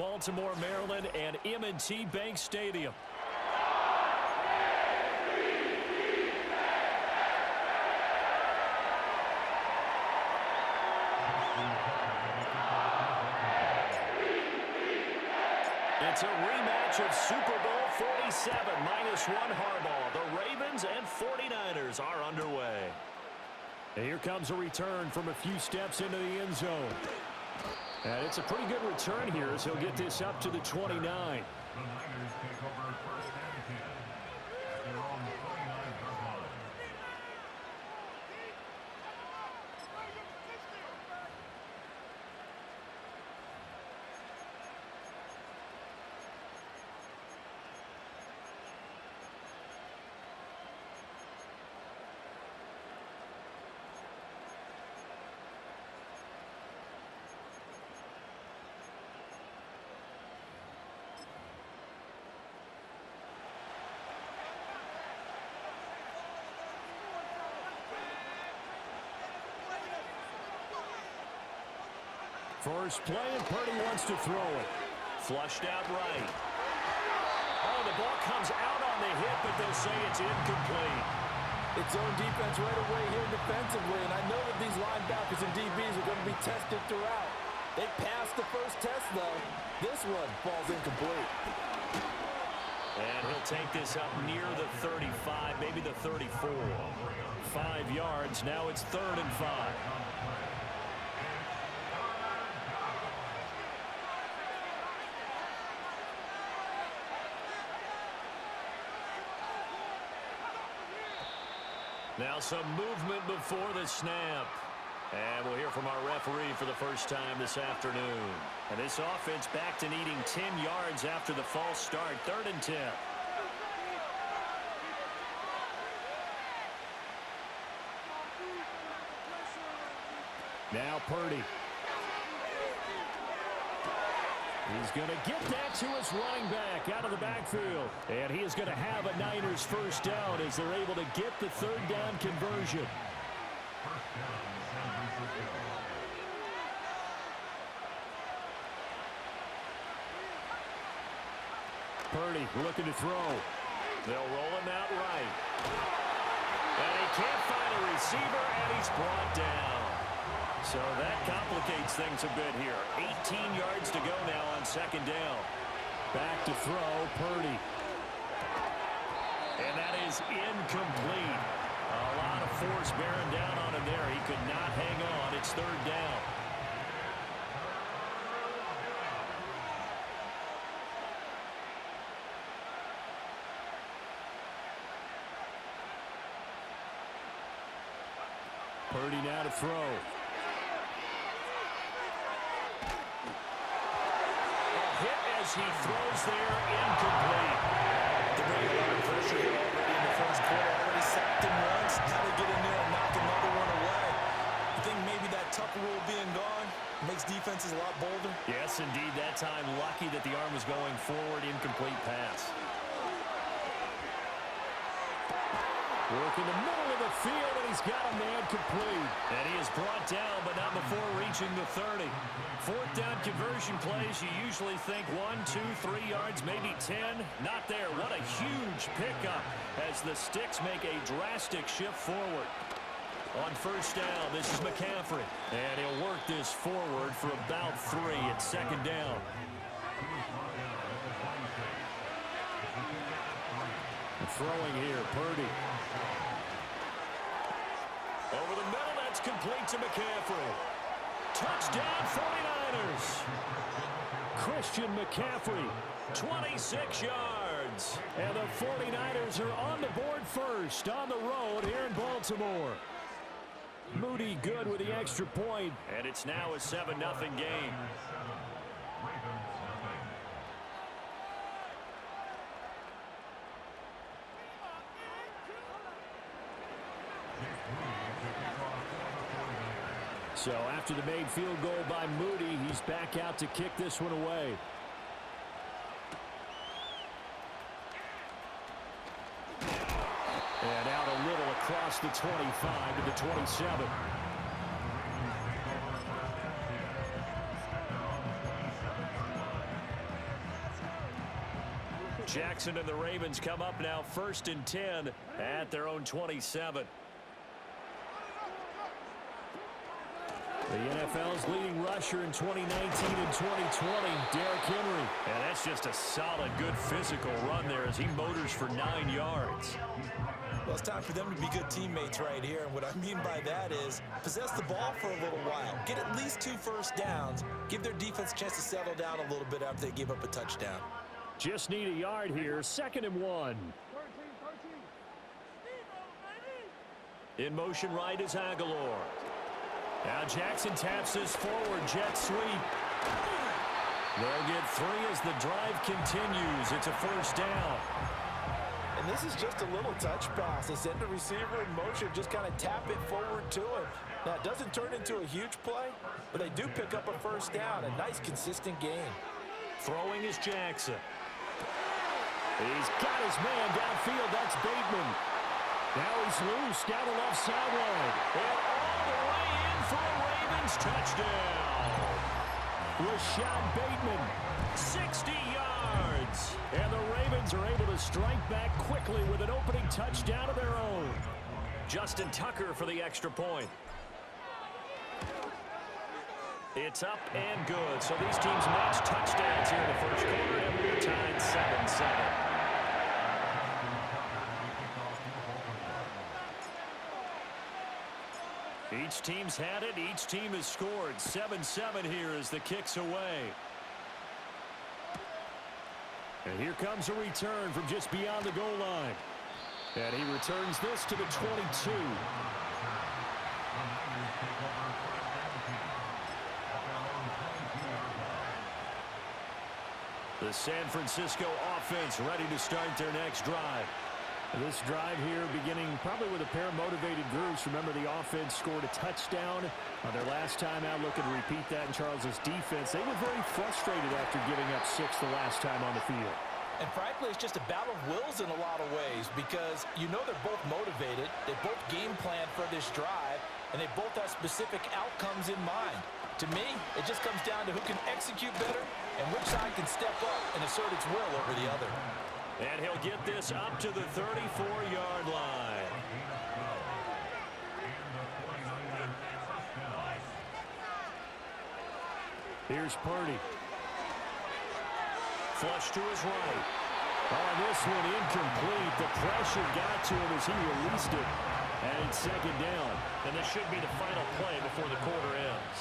Baltimore, Maryland, and M&T Bank Stadium. It's a rematch of Super Bowl 47, -1 Harbaugh. The Ravens and 49ers are underway. And here comes a return from a few steps into the end zone. And it's a pretty good return here as he'll get this up to the 29. The Niners take over first and 10 at their own 49-yard line. First play, and Purdy wants to throw it. Flushed out right. Oh, the ball comes out on the hit, but they'll say it's incomplete. It's zone defense right away here defensively, and I know that these linebackers and DBs are going to be tested throughout. They passed the first test, though. This one falls incomplete. And he'll take this up near the 35, maybe the 34. 5 yards, now it's 3rd and 5. Now some movement before the snap. And we'll hear from our referee for the first time this afternoon. And this offense back to needing 10 yards after the false start. 3rd and 10. Now Purdy. He's going to get that to his running back out of the backfield. And he is going to have a Niners first down as they're able to get the 3rd down conversion. Purdy looking to throw. They'll roll him out right. And he can't find a receiver, and he's brought down. So that complicates things a bit here. 18 yards to go now on 2nd down. Back to throw, Purdy. And that is incomplete. A lot of force bearing down on him there. He could not hang on. It's 3rd down. Purdy now to throw. As he throws there, incomplete. They bring a lot of pressure here already in the first quarter. Already sacked him once. How to get in there and knock another one away. I think maybe that Tucker rule being gone makes defenses a lot bolder. Yes, indeed. That time, lucky that the arm was going forward. Incomplete pass. Work in the middle of the field, and he's got a man complete. And he is brought down, but not before reaching the 30. 4th down conversion plays, you usually think 1, 2, 3 yards, maybe 10. Not there. What a huge pickup as the Sticks make a drastic shift forward. On 1st down, this is McCaffrey. And he'll work this forward for about 3 at 2nd down. Throwing here, Purdy. Over the middle, that's complete to McCaffrey. Touchdown, 49ers. Christian McCaffrey, 26 yards. And the 49ers are on the board first on the road here in Baltimore. Moody good with the extra point. And it's now a 7-0 game. So after the made field goal by Moody, he's back out to kick this one away. And out a little across the 25 to the 27. Jackson and the Ravens come up now 1st and 10 at their own 27. The NFL's leading rusher in 2019 and 2020, Derrick Henry. And that's just a solid, good physical run there as he motors for 9 yards. Well, it's time for them to be good teammates right here. And what I mean by that is possess the ball for a little while. Get at least 2 first downs. Give their defense a chance to settle down a little bit after they give up a touchdown. Just need a yard here. 2nd and 1. In motion right is Aguilar. Now Jackson taps this forward jet sweep. They'll get 3 as the drive continues. It's a 1st down. And this is just a little touch pass. They send the receiver in motion, just kind of tap it forward to him. Now, it doesn't turn into a huge play, but they do pick up a 1st down. A nice, consistent gain. Throwing is Jackson. He's got his man downfield. That's Bateman. Now he's loose down the left sideline. And all the way in for a Ravens touchdown. Rashad Bateman, 60 yards. And the Ravens are able to strike back quickly with an opening touchdown of their own. Justin Tucker for the extra point. It's up and good. So these teams match touchdowns here in the first quarter, and we're tied 7-7. Each team's had it. Each team has scored. 7-7 here as the kick's away. And here comes a return from just beyond the goal line. And he returns this to the 22. The San Francisco offense ready to start their next drive. This drive here beginning probably with a pair of motivated groups. Remember, the offense scored a touchdown on their last time out. Looking to repeat that in Charles's defense. They were very frustrated after giving up 6 the last time on the field. And frankly, it's just a battle of wills in a lot of ways because you know they're both motivated. They both game plan for this drive, and they both have specific outcomes in mind. To me, it just comes down to who can execute better and which side can step up and assert its will over the other. And he'll get this up to the 34-yard line. Here's Purdy. Flush to his right. Oh, this one incomplete. The pressure got to him as he released it. And it's 2nd down. And this should be the final play before the quarter ends.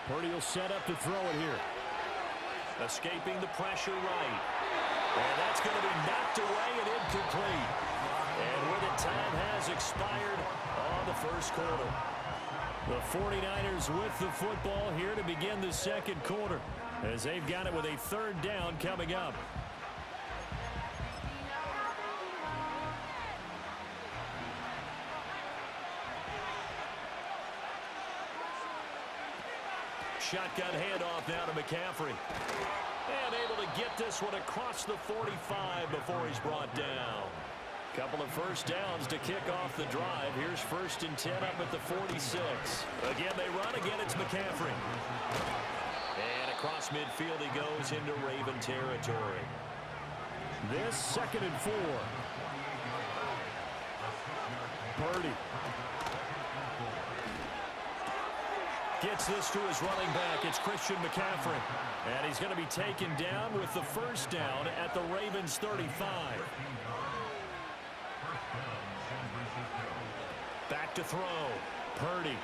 Purdy will set up to throw it here. Escaping the pressure right. And that's going to be knocked away and incomplete. And with it, time has expired on the first quarter. The 49ers with the football here to begin the second quarter as they've got it with a 3rd down coming up. Shotgun handoff now to McCaffrey. And able to get this one across the 45 before he's brought down. Couple of 1st downs to kick off the drive. Here's 1st and 10 up at the 46. Again, they run. Again, it's McCaffrey. And across midfield he goes into Raven territory. This 2nd and 4. Purdy. Gets this to his running back. It's Christian McCaffrey. And he's going to be taken down with the 1st down at the Ravens 35. Back to throw. Purdy.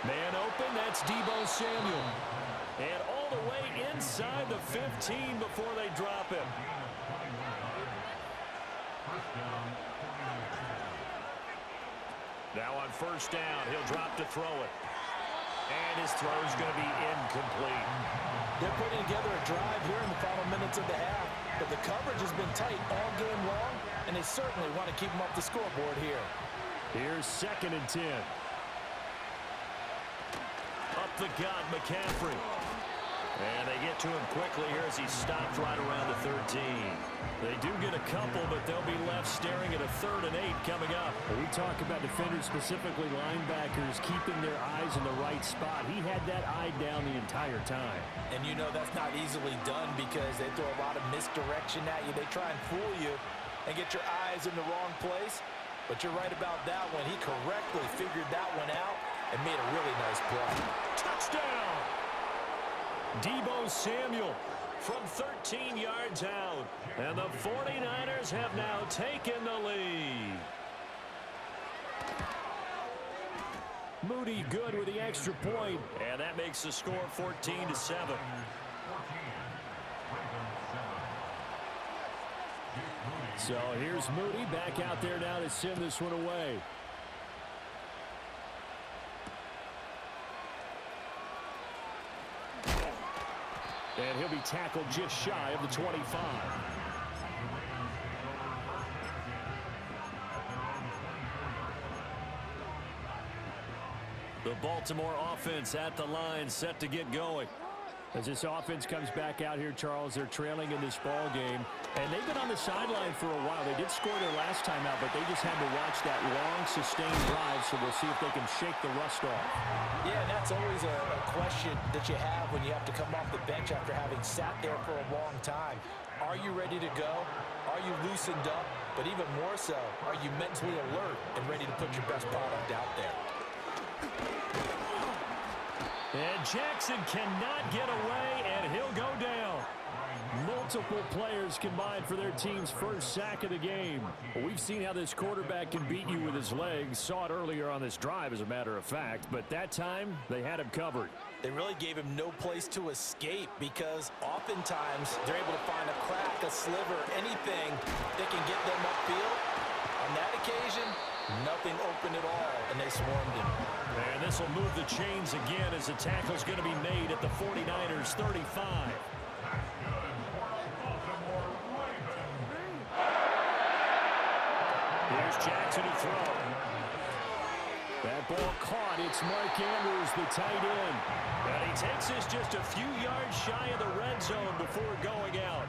Man open. That's Deebo Samuel. And all the way inside the 15 before they drop him. Now on 1st down, he'll drop to throw it. And his throw is going to be incomplete. They're putting together a drive here in the final minutes of the half, but the coverage has been tight all game long, and they certainly want to keep them off the scoreboard here. Here's 2nd and 10. Up the gut, McCaffrey. And they get to him quickly here as he stopped right around the 13. They do get a couple, but they'll be left staring at a 3rd and 8 coming up. Well, we talk about defenders, specifically linebackers, keeping their eyes in the right spot. He had that eye down the entire time. And you know that's not easily done because they throw a lot of misdirection at you. They try and fool you and get your eyes in the wrong place. But you're right about that one. He correctly figured that one out and made a really nice play. Touchdown! Deebo Samuel from 13 yards out. And the 49ers have now taken the lead. Moody good with the extra point. And that makes the score 14-7. So here's Moody back out there now to send this one away. And he'll be tackled just shy of the 25. The Baltimore offense at the line, set to get going. As this offense comes back out here, Charles, they're trailing in this ball game. And they've been on the sideline for a while. They did score their last time out, but they just had to watch that long, sustained drive, so we'll see if they can shake the rust off. Yeah, and that's always a question that you have when you have to come off the bench after having sat there for a long time. Are you ready to go? Are you loosened up? But even more so, are you mentally alert and ready to put your best product out there? And Jackson cannot get away, and he'll go down. Multiple players combined for their team's first sack of the game. Well, we've seen how this quarterback can beat you with his legs. Saw it earlier on this drive, as a matter of fact. But that time, they had him covered. They really gave him no place to escape because oftentimes they're able to find a crack, a sliver, anything that can get them upfield. On that occasion, nothing open at all, and they swarmed him. And this will move the chains again as the tackle's going to be made at the 49ers 35. Here's Jackson to throw. That ball caught. It's Mark Andrews, the tight end. And he takes this just a few yards shy of the red zone before going out.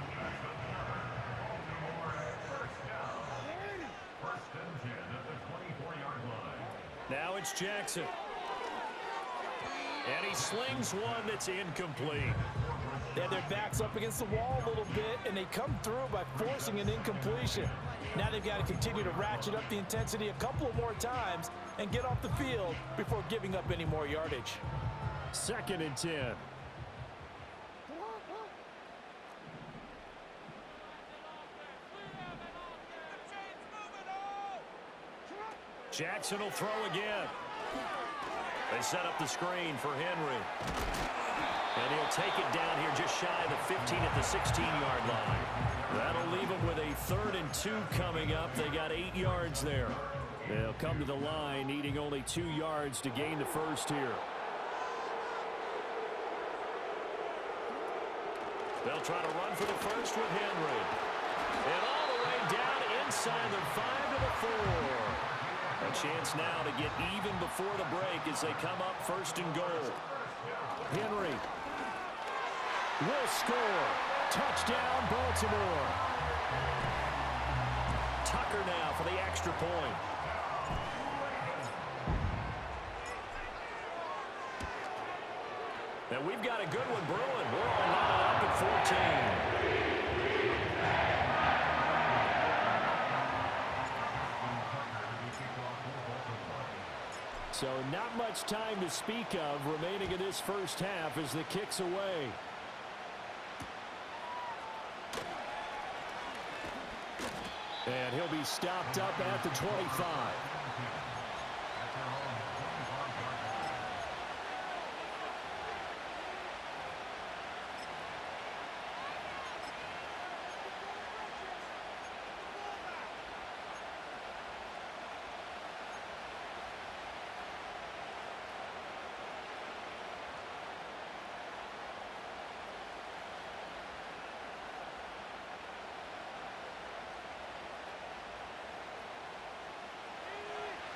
Now it's Jackson. And he slings one that's incomplete. They have their backs up against the wall a little bit, and they come through by forcing an incompletion. Now they've got to continue to ratchet up the intensity a couple of more times and get off the field before giving up any more yardage. 2nd and 10. Jackson will throw again. They set up the screen for Henry. And he'll take it down here just shy of the 15 at the 16-yard line. That'll leave them with a 3rd and 2 coming up. They got 8 yards there. They'll come to the line needing only 2 yards to gain the first here. They'll try to run for the first with Henry. And all the way down inside the 5 to the 4. A chance now to get even before the break as they come up 1st and goal. Henry will score. Touchdown, Baltimore. Tucker now for the extra point. And we've got a good one brewing. We're all knotted up at 14. So not much time to speak of remaining in this first half as the kick's away. And he'll be stopped up at the 25.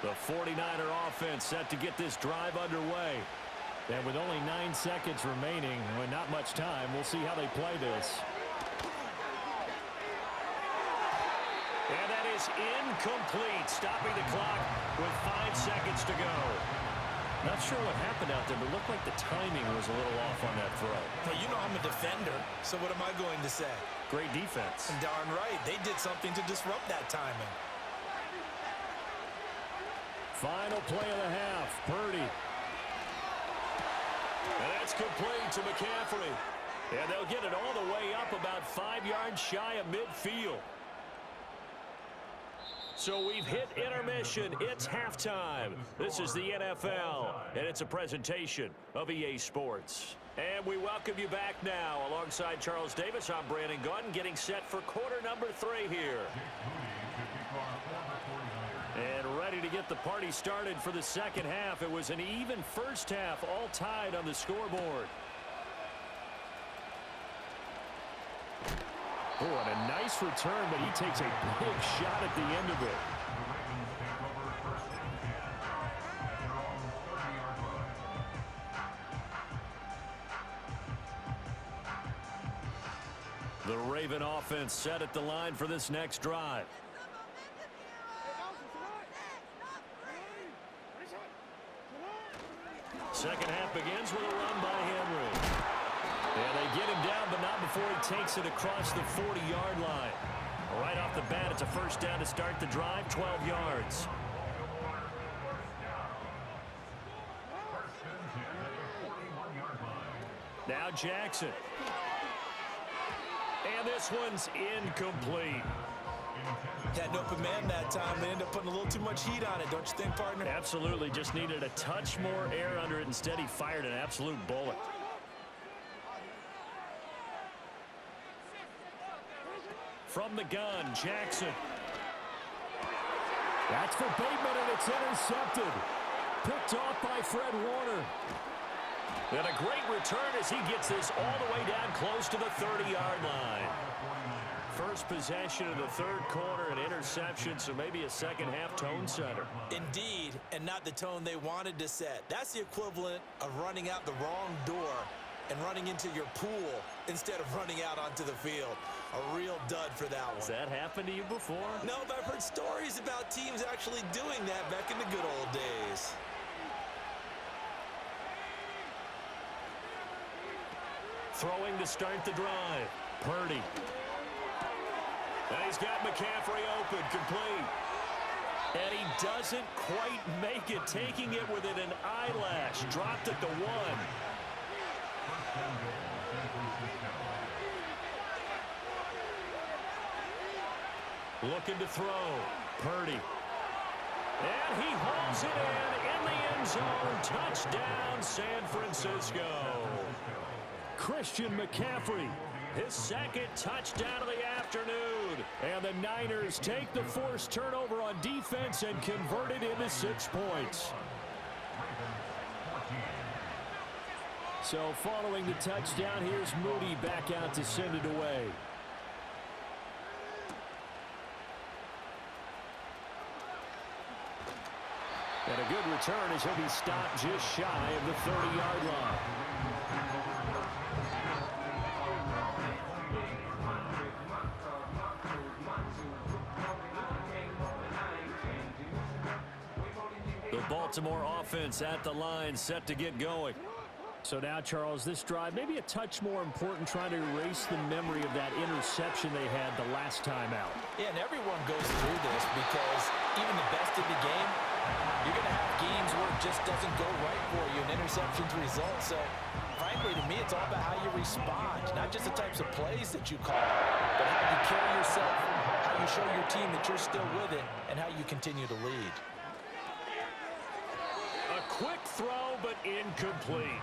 The 49er offense set to get this drive underway. And with only 9 seconds remaining, with not much time, we'll see how they play this. And that is incomplete, stopping the clock with 5 seconds to go. Not sure what happened out there, but it looked like the timing was a little off on that throw. Hey, you know I'm a defender, so what am I going to say? Great defense. Darn right. They did something to disrupt that timing. Final play of the half. Purdy. And that's complete to McCaffrey. And they'll get it all the way up about 5 yards shy of midfield. So we've hit intermission. It's halftime. This is the NFL, and it's a presentation of EA Sports. And we welcome you back now. Alongside Charles Davis, I'm Brandon Gaudin, getting set for quarter number 3 here. And ready to get the party started for the second half. It was an even first half, all tied on the scoreboard. Oh, and a nice return, but he takes a big shot at the end of it. The Raven offense set at the line for this next drive. Second half begins with a run by Henry. And they get him down, but not before he takes it across the 40-yard line. Right off the bat, it's a first down to start the drive, 12 yards. Now Jackson. And this one's incomplete. Had an open man that time. They ended up putting a little too much heat on it, don't you think, partner? Absolutely. Just needed a touch more air under it. Instead, he fired an absolute bullet. From the gun, Jackson. That's for Bateman, and it's intercepted. Picked off by Fred Warner. And a great return as he gets this all the way down close to the 30-yard line. First possession of the third quarter, an interception, so maybe a second-half tone setter. Indeed, and not the tone they wanted to set. That's the equivalent of running out the wrong door and running into your pool instead of running out onto the field. A real dud for that one. Has that happened to you before? No, but I've heard stories about teams actually doing that back in the good old days. Throwing to start the drive. Purdy. And he's got McCaffrey open, complete. And he doesn't quite make it, taking it within an eyelash. Dropped at the 1. Looking to throw. Purdy. And he hauls it in the end zone. Touchdown, San Francisco. Christian McCaffrey. His second touchdown of the afternoon. And the Niners take the forced turnover on defense and convert it into 6 points. So following the touchdown, here's Moody back out to send it away. And a good return as he'll be stopped just shy of the 30-yard line. The Baltimore offense at the line, set to get going. So now, Charles, this drive maybe a touch more important, trying to erase the memory of that interception they had the last time out. Yeah, and everyone goes through this because even the best in the game, you're going to have games where it just doesn't go right for you, and interceptions result. So, frankly, to me, it's all about how you respond, not just the types of plays that you call, but how you carry yourself, how you show your team that you're still with it, and how you continue to lead. A quick throw, but incomplete.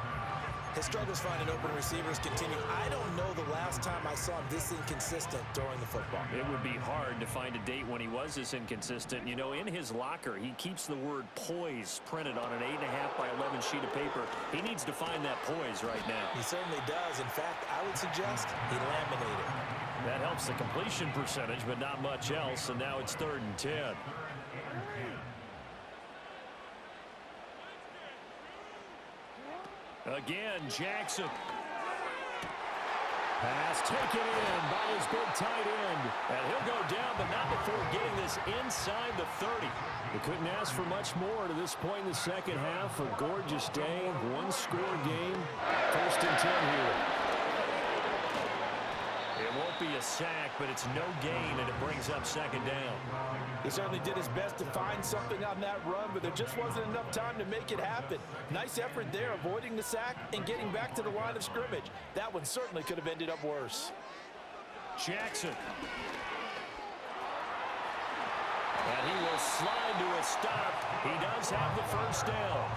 His struggles finding open receivers continue. I don't know the last time I saw him this inconsistent throwing the football. It would be hard to find a date when he was this inconsistent. You know, in his locker, he keeps the word poise printed on an 8.5 by 11 sheet of paper. He needs to find that poise right now. He certainly does. In fact, I would suggest he laminated. That helps the completion percentage, but not much else, and now it's 3rd and 10. Again, Jackson. Pass taken in by his big tight end. And he'll go down, but not before getting this inside the 30. They couldn't ask for much more to this point in the second half. A gorgeous day, one-score game. 1st and 10 here. It won't be a sack, but it's no gain, and it brings up 2nd down. He certainly did his best to find something on that run, but there just wasn't enough time to make it happen. Nice effort there, avoiding the sack and getting back to the line of scrimmage. That one certainly could have ended up worse. Jackson. And he will slide to a stop. He does have the 1st down.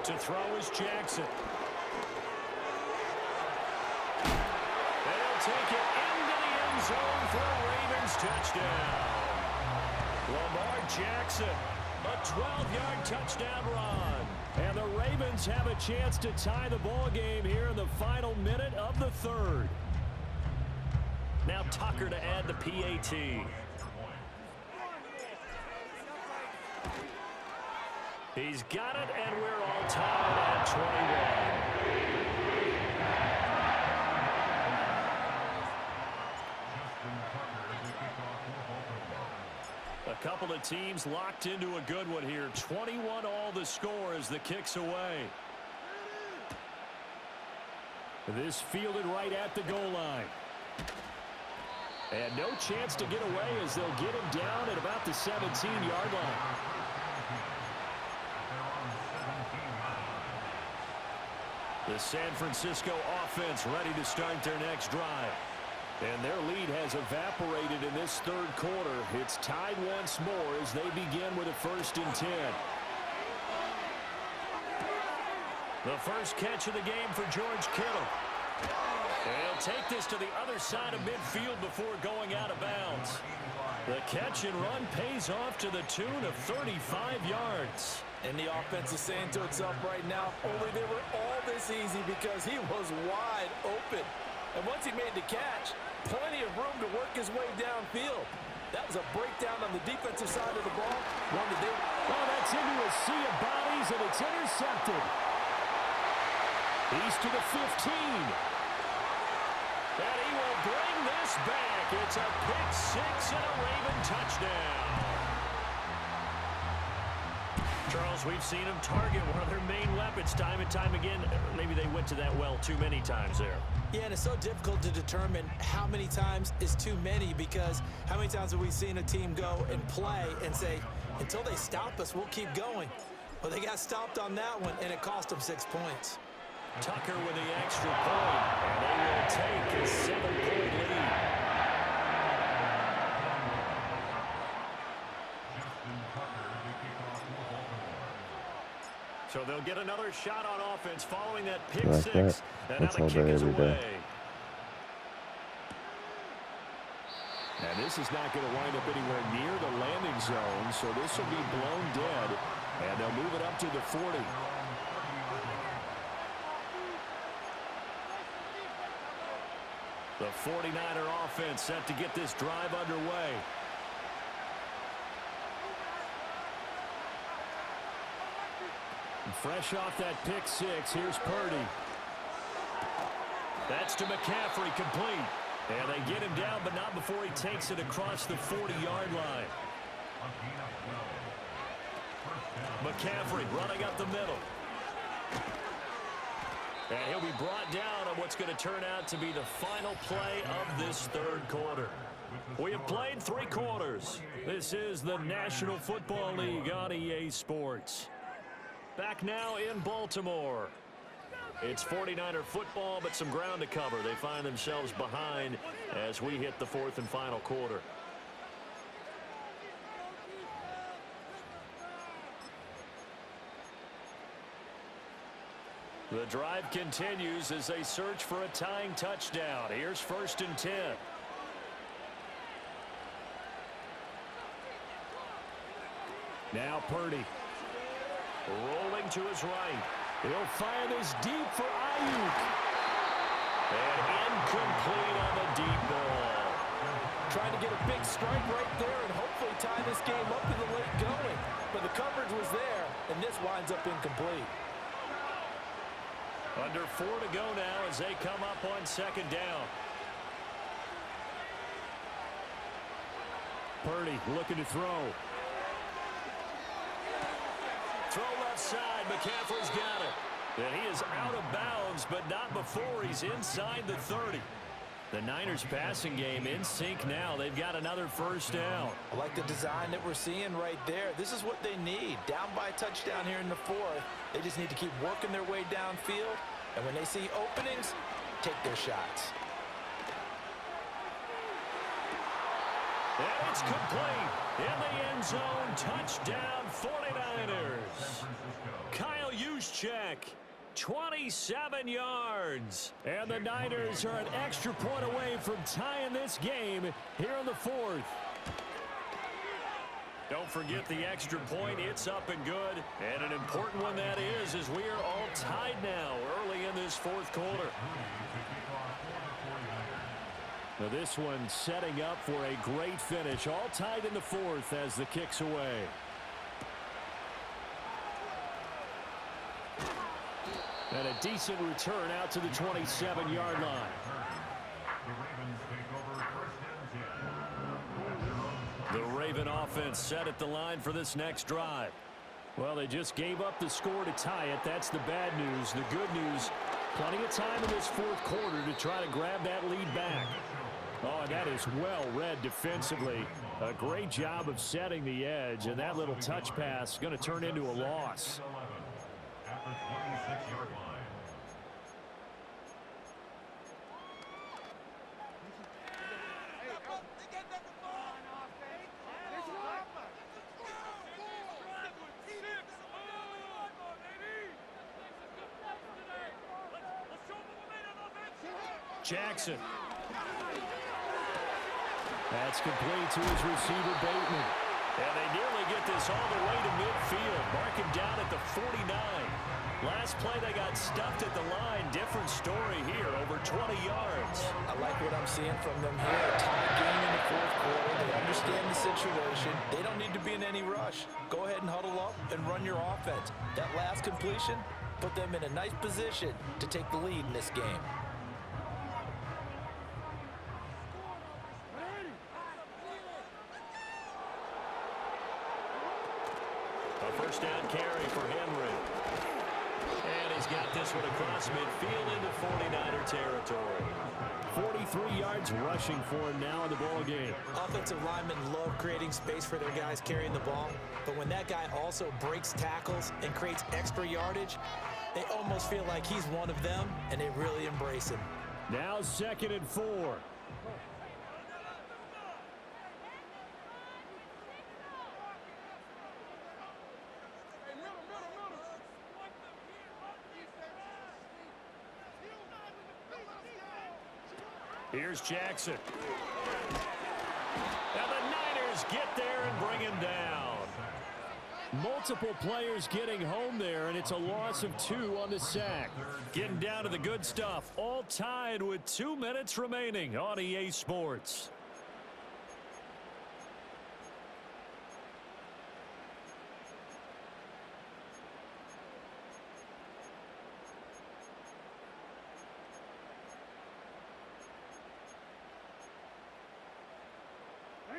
To throw is Jackson. They'll take it into the end zone for a Ravens touchdown. Lamar Jackson, a 12-yard touchdown run. And the Ravens have a chance to tie the ball game here in the final minute of the 3rd. Now Tucker to add the PAT. He's got it, and we're all tied at 21. A couple of teams locked into a good one here. 21 all the score as the kick's away. This fielded right at the goal line. And no chance to get away as they'll get him down at about the 17-yard line. The San Francisco offense ready to start their next drive. And their lead has evaporated in this 3rd quarter. It's tied once more as they begin with a 1st and 10. The first catch of the game for George Kittle. They'll take this to the other side of midfield before going out of bounds. The catch and run pays off to the tune of 35 yards. And the offense is saying to itself right now, only they were all this easy because he was wide open. And once he made the catch, plenty of room to work his way downfield. That was a breakdown on the defensive side of the ball. One that they... Oh, that's into a sea of bodies, and it's intercepted. He's to the 15. And he will bring this back. It's a pick 6 and a Raven touchdown. Charles, we've seen them target one of their main weapons time and time again. Maybe they went to that well too many times there. Yeah, and it's so difficult to determine how many times is too many, because how many times have we seen a team go and play and say, until they stop us, we'll keep going. Well, they got stopped on that one, and it cost them 6 points. Tucker with the extra point, and they will take a 7-point lead. So they'll get another shot on offense following that pick 6. And now the kick is away. And this is not going to wind up anywhere near the landing zone, so this will be blown dead. And they'll move it up to the 40. The 49er offense set to get this drive underway. Fresh off that pick 6, here's Purdy. That's to McCaffrey, complete. And they get him down, but not before he takes it across the 40-yard line. McCaffrey running up the middle. And he'll be brought down on what's going to turn out to be the final play of this 3rd quarter. We have played 3 quarters. This is the National Football League on EA Sports. Back now in Baltimore. It's 49er football, but some ground to cover. They find themselves behind as we hit the 4th and final quarter. The drive continues as they search for a tying touchdown. Here's 1st and 10. Now Purdy. Rolling to his right. He'll fire this deep for Ayuk. And incomplete on the deep ball. Trying to get a big strike right there and hopefully tie this game up in the late going. just winds up incomplete. Under 4 to go now as they come up on second down. Purdy looking to throw. Throw left side. McCaffrey's got it. And he is out of bounds, but not before he's inside the 30. The Niners passing game in sync now. They've got another first down. I like the design that we're seeing right there. This is what they need. Down by a touchdown here in the fourth. They just need to keep working their way downfield. And when they see openings, take their shots. And it's complete. In the end zone, touchdown 49ers. Kyle Juszczyk, 27 yards. And the Niners are an extra point away from tying this game here in the fourth. Don't forget the extra point. It's up and good. And an important one that is, as we are all tied now early in this fourth quarter. Now this one setting up for a great finish. All tied in the fourth as the kick's away. And a decent return out to the 27-yard line. The Raven offense set at the line for this next drive. Well, they just gave up the score to tie it. That's the bad news. The good news, plenty of time in this fourth quarter to try to grab that lead back. Oh, and that is well read defensively. A great job of setting the edge, and that little touch pass is going to turn into a loss. At the 26-yard line. Jackson. That's complete to his receiver, Bateman. And they nearly get this all the way to midfield. Mark him down at the 49. Last play, they got stuffed at the line. Different story here, over 20 yards. I like what I'm seeing from them here. A tight game in the fourth quarter. They understand the situation. They don't need to be in any rush. Go ahead and huddle up and run your offense. That last completion put them in a nice position to take the lead in this game. A first down carry for Henry. And he's got this one across midfield into 49er territory. 43 yards rushing for him now in the ball game. Offensive linemen love creating space for their guys carrying the ball, but when that guy also breaks tackles and creates extra yardage, they almost feel like he's one of them, and they really embrace him. Now 2nd and 4. Here's Jackson. And the Niners get there and bring him down. Multiple players getting home there, and it's a loss of 2 on the sack. Getting down to the good stuff. All tied with 2 minutes remaining on EA Sports.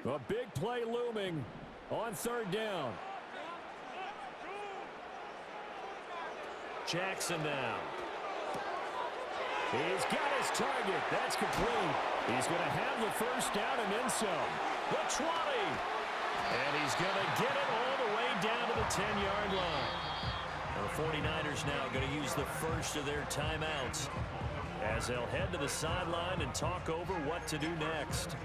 A big play looming on 3rd down. Jackson now. He's got his target. That's complete. He's going to have the first down and then some. The 20. And he's going to get it all the way down to the 10-yard line. The 49ers now going to use the first of their timeouts as they'll head to the sideline and talk over what to do next.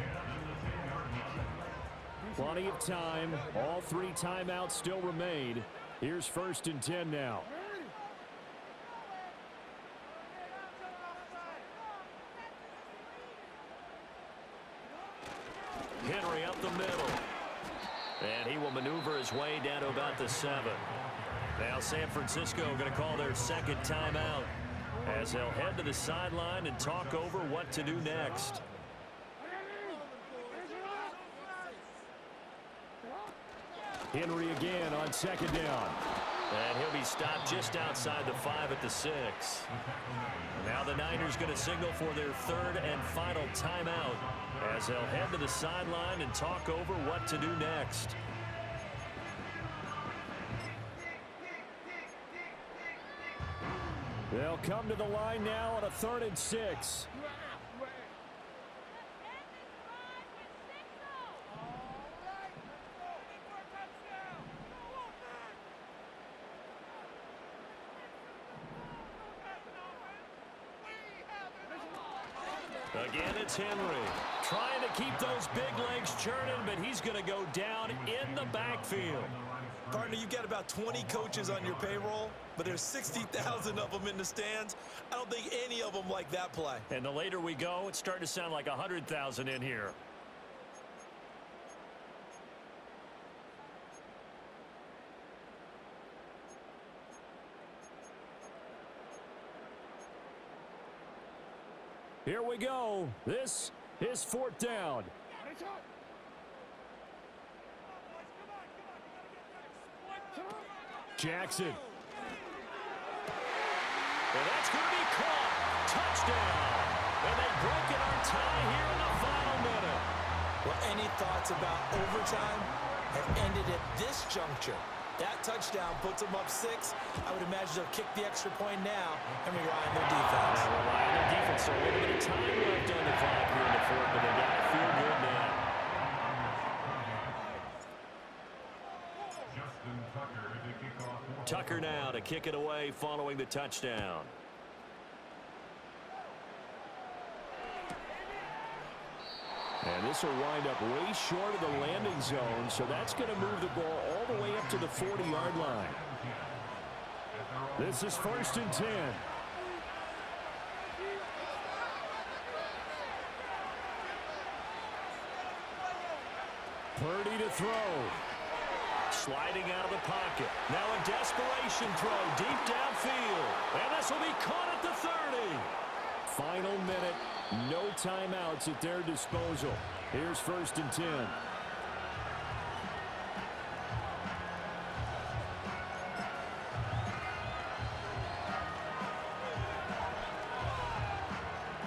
Plenty of time. All 3 timeouts still remain. Here's 1st and 10 now. Henry up the middle. And he will maneuver his way down to about the 7. Now San Francisco going to call their 2nd timeout as they'll head to the sideline and talk over what to do next. Henry again on 2nd down. And he'll be stopped just outside the 5 at the 6. Now the Niners going to signal for their third and final timeout as they'll head to the sideline and talk over what to do next. They'll come to the line now on a 3rd and 6. Again, it's Henry trying to keep those big legs churning, but he's going to go down in the backfield. Partner, you've got about 20 coaches on your payroll, but there's 60,000 of them in the stands. I don't think any of them like that play. And the later we go, it's starting to sound like 100,000 in here. Here we go. This is 4th down. Jackson. And that's going to be caught. Touchdown. And they've broken our tie here in the final minute. Well, any thoughts about overtime have ended at this juncture. That touchdown puts them up 6. I would imagine they'll kick the extra point now and rely on their defense. Yeah, rely on their defense. So a little bit of time left on the clock here in the 4th, but they got to feel good now. Justin Tucker to kick off. Tucker now to kick it away following the touchdown. And this will wind up way short of the landing zone, so that's going to move the ball all the way up to the 40-yard line. This is 1st and 10. Purdy to throw. Sliding out of the pocket. Now a desperation throw deep downfield. And this will be caught at the 30. Final minute. No timeouts at their disposal. Here's 1st and 10.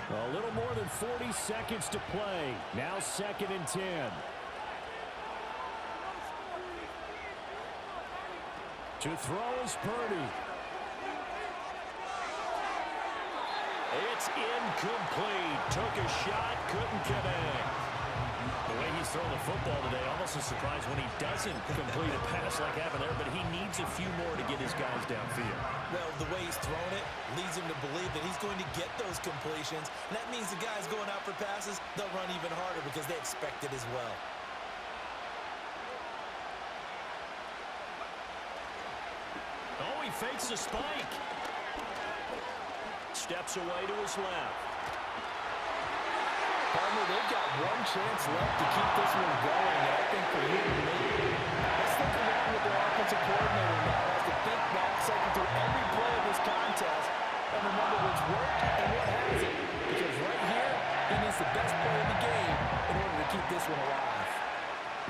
A little more than 40 seconds to play. Now 2nd and 10. To throw is Purdy. It's incomplete. Took a shot, couldn't connect. The way he's throwing the football today, almost a surprise when he doesn't complete a pass like happened there, but he needs a few more to get his guys downfield. Well, the way he's thrown it leads him to believe that he's going to get those completions. And that means the guys going out for passes, they'll run even harder because they expect it as well. Oh, he fakes a spike. Steps away to his left. Partner, they've got one chance left to keep this one going, and I think for you and me, let's look around with their offensive coordinator now as to think back, cycle through every play of this contest, and remember what's worked and what hasn't. Because right here, he needs the best play of the game in order to keep this one alive.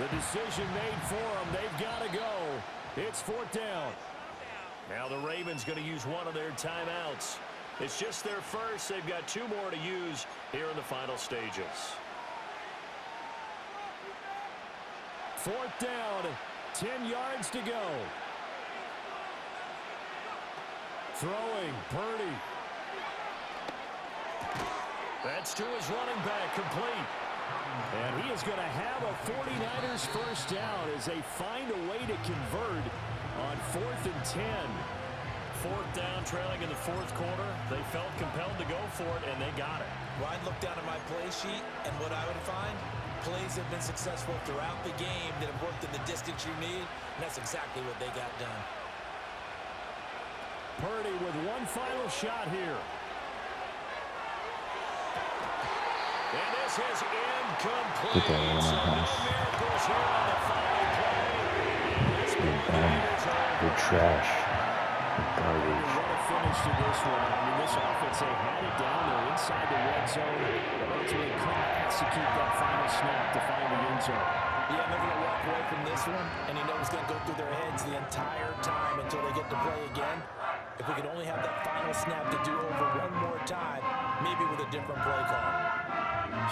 The decision made for them. They've got to go. It's 4th down. Now the Ravens going to use one of their timeouts. It's just their first. They've got 2 more to use here in the final stages. 4th down, 10 yards to go. Throwing, Purdy. That's to his running back, complete. And he is going to have a 49ers first down as they find a way to convert on 4th and 10. 4th down, trailing in the 4th quarter. They felt compelled to go for it, and they got it. Well, I'd look down at my play sheet, and what I would find, plays have been successful throughout the game that have worked in the distance you need, and that's exactly what they got done. Purdy with one final shot here. And this is incomplete. So no miracles here on the final play. Good trash. Garbage. What a finish to this one. I mean, this offense, they had it down there inside the red zone, but ultimately couldn't execute that final snap to find the end zone. Yeah, they're going to walk away from this one, and you know it's going to go through their heads the entire time until they get to play again. If we could only have that final snap to do over one more time, maybe with a different play call.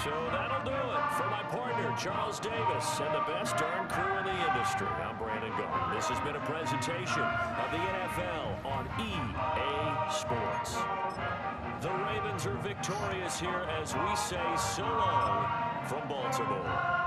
So that'll do it for my partner, Charles Davis, and the best darn crew in the industry. I'm Brandon Gaudin. This has been a presentation of the NFL on EA Sports. The Ravens are victorious here as we say so long from Baltimore.